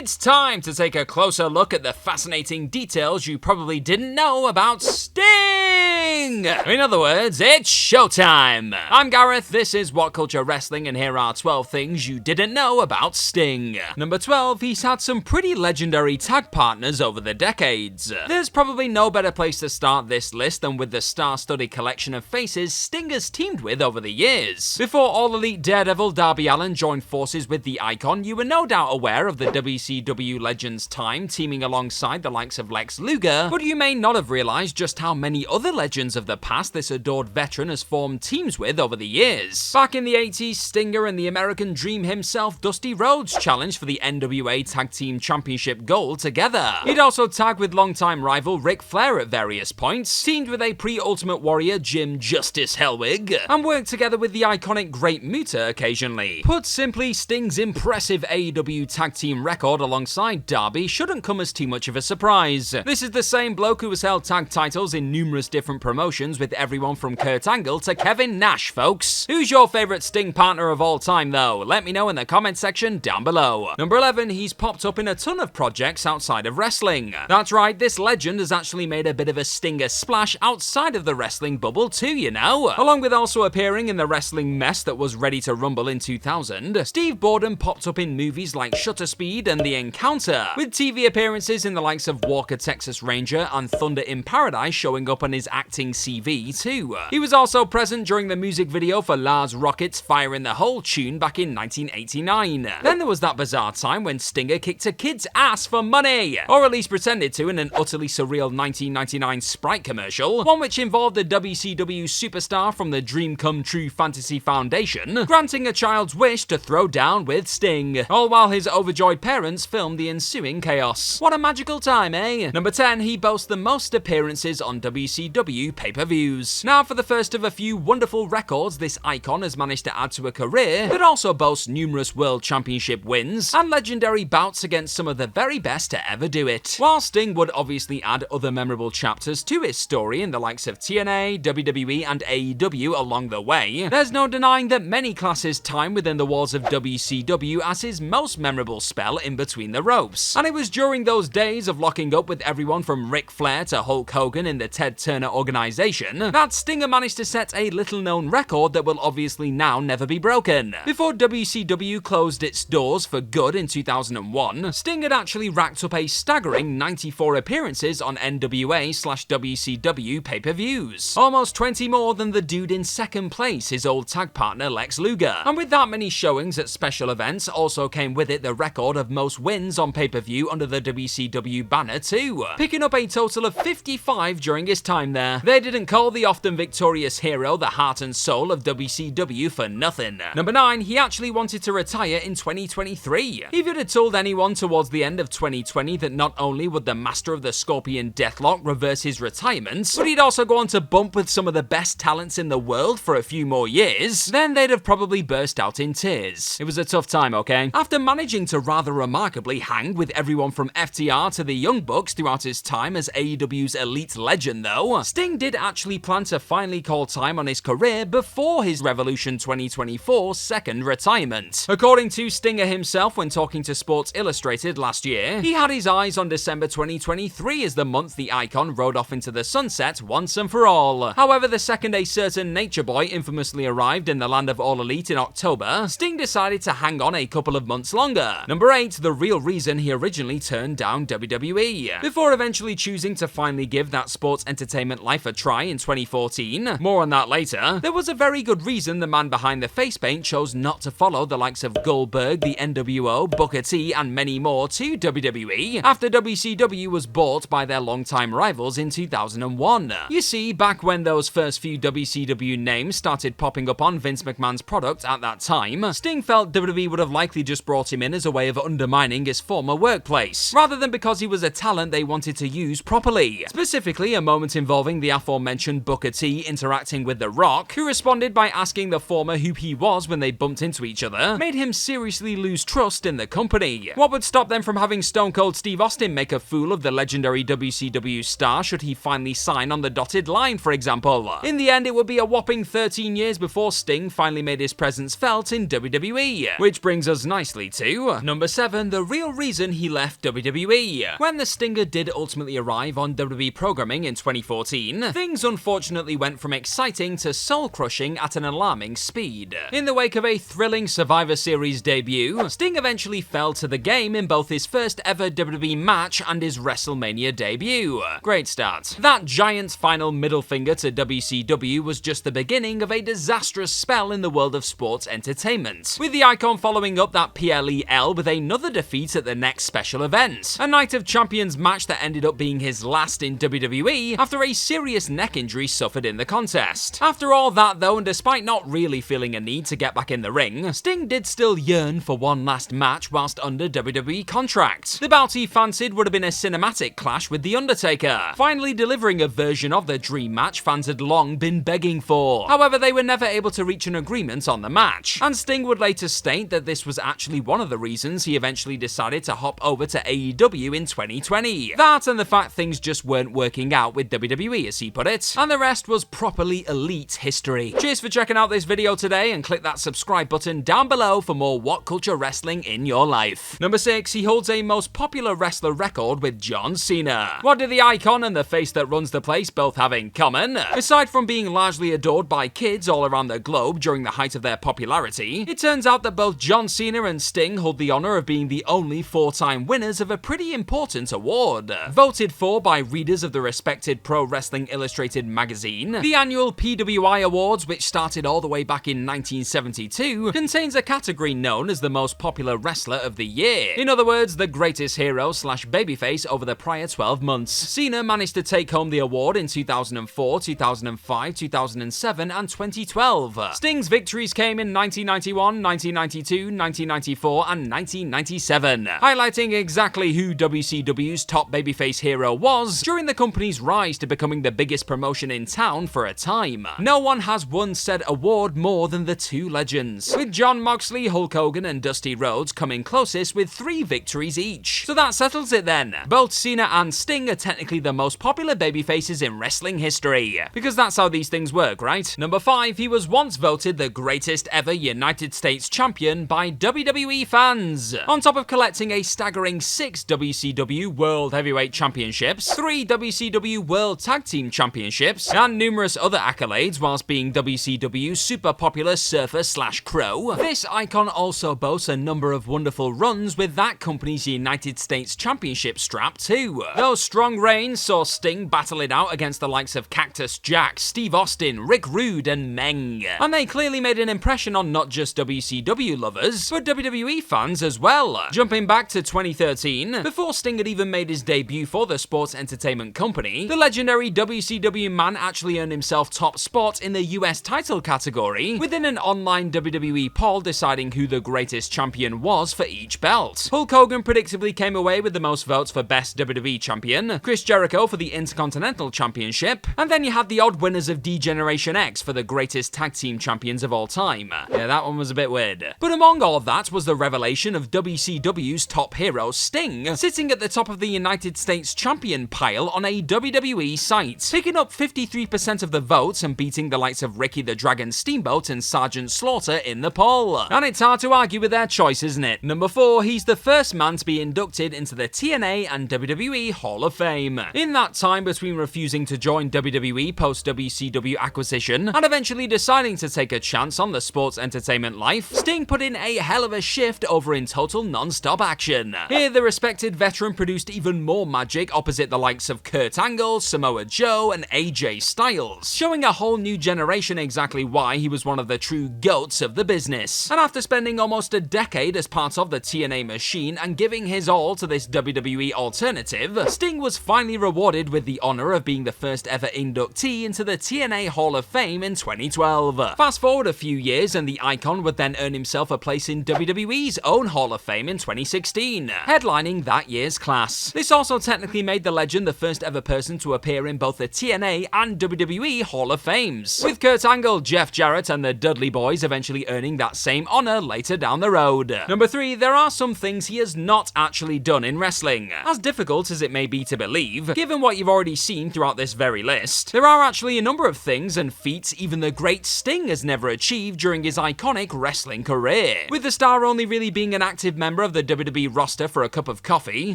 It's time to take a closer look at the fascinating details you probably didn't know about Sting! In other words, it's showtime! I'm Gareth, this is What Culture Wrestling, and here are 12 things you didn't know about Sting. Number 12, he's had some pretty legendary tag partners over the decades. There's probably no better place to start this list than with the star-studded collection of faces Sting has teamed with over the years. Before All Elite Daredevil Darby Allin joined forces with the Icon, you were no doubt aware of the WCW legend's time teaming alongside the likes of Lex Luger, but you may not have realized just how many other legends of the past this adored veteran has formed teams with over the years. Back in the 80s, Stinger and the American Dream himself, Dusty Rhodes, challenged for the NWA Tag Team Championship gold together. He'd also tagged with longtime rival Ric Flair at various points, teamed with a pre-Ultimate Warrior Jim Justice Hellwig, and worked together with the iconic Great Muta occasionally. Put simply, Sting's impressive AEW Tag Team record alongside Darby shouldn't come as too much of a surprise. This is the same bloke who has held tag titles in numerous different promotions with everyone from Kurt Angle to Kevin Nash, folks. Who's your favourite Sting partner of all time though? Let me know in the comment section down below. Number 11, he's popped up in a ton of projects outside of wrestling. That's right, this legend has actually made a bit of a Stinger splash outside of the wrestling bubble too, you know. Along with also appearing in the wrestling mess that was Ready to Rumble in 2000, Steve Borden popped up in movies like Shutter Speed and The Encounter, with TV appearances in the likes of Walker Texas Ranger and Thunder in Paradise showing up on his acting CV too. He was also present during the music video for Lars Rocket's Fire in the Hole tune back in 1989. Then there was that bizarre time when Stinger kicked a kid's ass for money, or at least pretended to in an utterly surreal 1999 Sprite commercial, one which involved a WCW superstar from the Dream Come True Fantasy Foundation granting a child's wish to throw down with Sting, all while his overjoyed parents filmed the ensuing chaos. What a magical time, eh? Number 10, he boasts the most appearances on WCW pay-per-views. Now, for the first of a few wonderful records this icon has managed to add to a career that also boasts numerous World Championship wins and legendary bouts against some of the very best to ever do it. While Sting would obviously add other memorable chapters to his story in the likes of TNA, WWE, and AEW along the way, there's no denying that many class his time within the walls of WCW as his most memorable spell in between the ropes. And it was during those days of locking up with everyone from Ric Flair to Hulk Hogan in the Ted Turner organization that Stinger managed to set a little-known record that will obviously now never be broken. Before WCW closed its doors for good in 2001, Sting had actually racked up a staggering 94 appearances on NWA/WCW pay-per-views. Almost 20 more than the dude in second place, his old tag partner Lex Luger. And with that many showings at special events, also came with it the record of most wins on pay-per-view under the WCW banner too, picking up a total of 55 during his time there. They didn't call the often victorious hero the heart and soul of WCW for nothing. Number 9, he actually wanted to retire in 2023. If you'd have told anyone towards the end of 2020 that not only would the master of the Scorpion Deathlock reverse his retirement, but he'd also go on to bump with some of the best talents in the world for a few more years, then they'd have probably burst out in tears. It was a tough time, okay? After managing to rather remarkably hang with everyone from FTR to the Young Bucks throughout his time as AEW's elite legend though, Sting did actually plan to finally call time on his career before his Revolution 2024 second retirement. According to Stinger himself when talking to Sports Illustrated last year, he had his eyes on December 2023 as the month the icon rode off into the sunset once and for all. However, the second a certain Nature Boy infamously arrived in the land of All Elite in October, Sting decided to hang on a couple of months longer. Number 8, the real reason he originally turned down WWE. Before eventually choosing to finally give that sports entertainment life a try in 2014, more on that later, there was a very good reason the man behind the face paint chose not to follow the likes of Goldberg, the NWO, Booker T, and many more to WWE after WCW was bought by their longtime rivals in 2001. You see, back when those first few WCW names started popping up on Vince McMahon's product at that time, Sting felt WWE would have likely just brought him in as a way of undermining his former workplace, rather than because he was a talent they wanted to use properly. Specifically, a moment involving the aforementioned Booker T interacting with The Rock, who responded by asking the former who he was when they bumped into each other, made him seriously lose trust in the company. What would stop them from having Stone Cold Steve Austin make a fool of the legendary WCW star should he finally sign on the dotted line, for example? In the end, it would be a whopping 13 years before Sting finally made his presence felt in WWE. Which brings us nicely to number 7, the real reason he left WWE. When the Stinger did ultimately arrive on WWE programming in 2014, things unfortunately went from exciting to soul-crushing at an alarming speed. In the wake of a thrilling Survivor Series debut, Sting eventually fell to the game in both his first ever WWE match and his WrestleMania debut. Great start. That giant final middle finger to WCW was just the beginning of a disastrous spell in the world of sports entertainment, with the Icon following up that PLEL with another defeat at the next special event, a Night of Champions match that ended up being his last in WWE after a serious neck injury suffered in the contest. After all that though, and despite not really feeling a need to get back in the ring, Sting did still yearn for one last match whilst under WWE contract. The bout he fancied would have been a cinematic clash with The Undertaker, finally delivering a version of the dream match fans had long been begging for. However, they were never able to reach an agreement on the match, and Sting would later state that this was actually one of the reasons he eventually decided to hop over to AEW in 2020. That and the fact things just weren't working out with WWE, as he put it, and the rest was properly elite history. Cheers for checking out this video today, and click that subscribe button down below for more What Culture Wrestling in your life. Number 6, he holds a most popular wrestler record with John Cena. What do the Icon and the face that runs the place both have in common? Aside from being largely adored by kids all around the globe during the height of their popularity, it turns out that both John Cena and Sting hold the honor of being the only 4-time winners of a pretty important award. Voted for by readers of the respected Pro Wrestling Illustrated magazine, the annual PWI Awards, which started all the way back in 1972, contains a category known as the most popular wrestler of the year. In other words, the greatest hero / babyface over the prior 12 months. Cena managed to take home the award in 2004, 2005, 2007, and 2012. Sting's victories came in 1991, 1992, 1994, and 1997, highlighting exactly who WCW's top babyface hero was during the company's rise to becoming the biggest promotion in town for a time. No one has won said award more than the two legends, with Jon Moxley, Hulk Hogan, and Dusty Rhodes coming closest with 3 victories each. So that settles it then. Both Cena and Sting are technically the most popular babyfaces in wrestling history, because that's how these things work, right? Number 5, he was once voted the greatest ever United States champion by WWE fans. On top of collecting a staggering 6 WCW World Heavyweight Championships, 3 WCW World Tag Team Championships, and numerous other accolades whilst being WCW's super popular surfer / crow, this Icon also boasts a number of wonderful runs with that company's United States Championship strap too. Those strong reigns saw Sting battle it out against the likes of Cactus Jack, Steve Austin, Rick Rude, and Meng, and they clearly made an impression on not just WCW lovers, but WWE fans as well. Jumping back to 2013, before Sting had even made his debut for the sports entertainment company, the legendary WCW man actually earned himself top spot in the US title category within an online WWE poll deciding who the greatest champion was for each belt. Hulk Hogan predictably came away with the most votes for best WWE champion, Chris Jericho for the Intercontinental Championship, and then you had the odd winners of D-Generation X for the greatest tag team champions of all time. Yeah, that one was a bit weird. But among all of that was the revelation of WCW's top hero Sting, sitting at the top of the United States champion pile on a WWE site, picking up 53% of the votes and beating the likes of Ricky the Dragon Steamboat and Sergeant Slaughter in the poll. And it's hard to argue with their choice, isn't it? Number 4, he's the first man to be inducted into the TNA and WWE Hall of Fame. In that time between refusing to join WWE post WCW acquisition and eventually deciding to take a chance on the sports entertainment life, Sting put in a hell of a shift over in total non-stop action. Here, the respected veteran produced even more magic opposite the likes of Kurt Angle, Samoa Joe, and AJ Styles, showing a whole new generation exactly why he was one of the true GOATs of the business. And after spending almost a decade as part of the TNA machine and giving his all to this WWE alternative, Sting was finally rewarded with the honor of being the first ever inductee into the TNA Hall of Fame in 2012. Fast forward a few years and the Icon would then earn himself a place in WWE's own Hall of Fame in 2016, headlining that year's class. This also technically made the legend the first ever person to appear in both the TNA and WWE Hall of Fames, with Kurt Angle, Jeff Jarrett, and the Dudley Boys eventually earning that same honor later down the road. Number 3, there are some things he has not actually done in wrestling. As difficult as it may be to believe, given what you've already seen throughout this very list, there are actually a number of things and feats even the great Sting has never achieved during his iconic wrestling career. With the star only really being an active member of the WWE roster for a cup of coffee,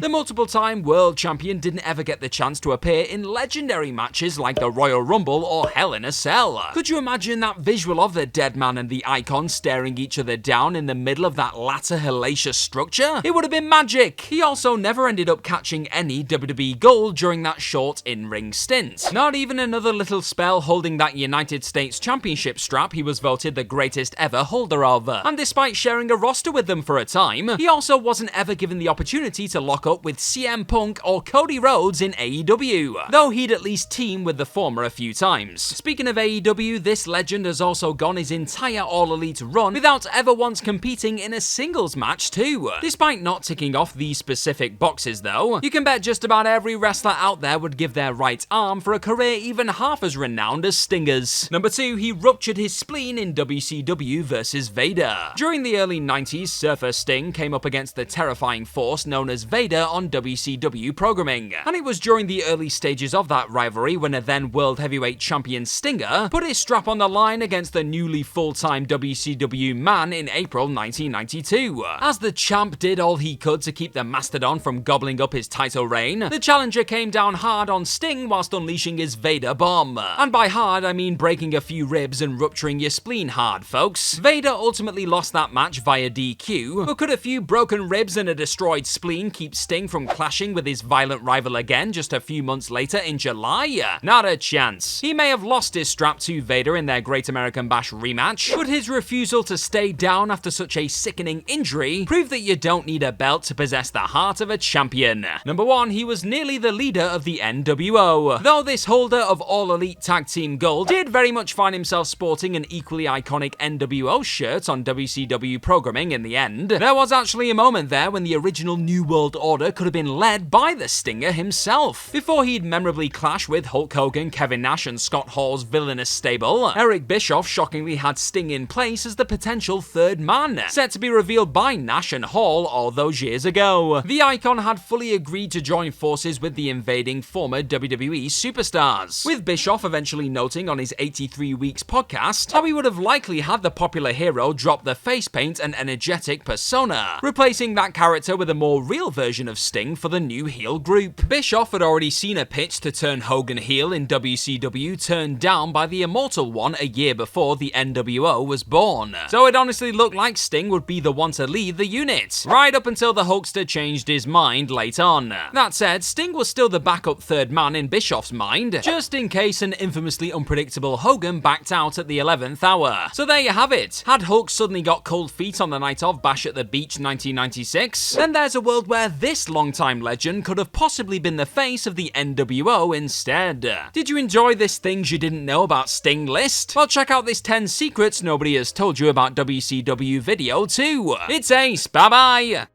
the multiple-time world champion didn't ever get the chance to appear in legendary matches like the Royal Rumble or Hell in a Cell. Could you imagine that visual of the dead man and the icon staring each other down in the middle of that latter hellacious structure? It would have been magic. He also never ended up catching any WWE gold during that short in-ring stint. Not even another little spell holding that United States Championship strap he was voted the greatest ever holder of. And despite sharing a roster with them for a time, he also wasn't ever given the opportunity to lock up with CM Punk or Cody Rhodes in AEW, though he'd at least team with the former a few times. Speaking of AEW, this legend has also gone his entire All Elite run without ever once competing in a singles match too. Despite not ticking off these specific boxes though, you can bet just about every wrestler out there would give their right arm for a career even half as renowned as Stinger's. Number 2, he ruptured his spleen in WCW vs Vader. During the early 90s, Surfer Sting came up against the terrifying force known as Vader on WCW programming, and it was during the early stages of that rivalry when a then World Heavyweight Champion Stinger put his strap on the line against the newly full-time WCW man in April 1992. As the champ did all he could to keep the Mastodon from gobbling up his title reign, the challenger came down hard on Sting whilst unleashing his Vader bomb. And by hard, I mean breaking a few ribs and rupturing your spleen hard, folks. Vader ultimately lost that match via DQ, but could a few broken ribs and a destroyed spleen keep Sting from clashing with his violent rival again just a few months later in July? Not a chance. He may have lost his strap to Vader in their Great American Bash rematch, but his refusal to stay down after such a sickening injury proved that you don't need a belt to possess the heart of a champion. Number 1, he was nearly the leader of the NWO. Though this holder of All Elite Tag Team Gold did very much find himself sporting an equally iconic NWO shirt on WCW programming in the end, there was actually a moment there when the original New World Order could have been led by the Stinger himself. Before he'd memorably clash with Hulk Hogan, Kevin Nash, and Scott Hall's villainous stable, Eric Bischoff shockingly had Sting in place as the potential third man, set to be revealed by Nash and Hall all those years ago. The icon had fully agreed to join forces with the invading former WWE superstars, with Bischoff eventually noting on his 83 Weeks podcast how he would have likely had the popular hero drop the face paint and energetic persona, replacing that character with a more real version of Sting for the new heel group. Bischoff had already seen a pitch to turn Hogan heel in WCW turned down by the Immortal One a year before the NWO was born, so it honestly looked like Sting would be the one to lead the unit, right up until the Hulkster changed his mind late on. That said, Sting was still the backup third man in Bischoff's mind, just in case an infamously unpredictable Hogan backed out at the 11th hour. So there you have it. Had Hulk suddenly got cold feet on the night of Bash at the Beach 1996, then there's a world where this longtime legend could have possibly been the face of the NWO instead. Did you enjoy this things you didn't know about Sting list? Well, check out this 10 secrets nobody has told you about WCW video too. It's Ace, bye bye!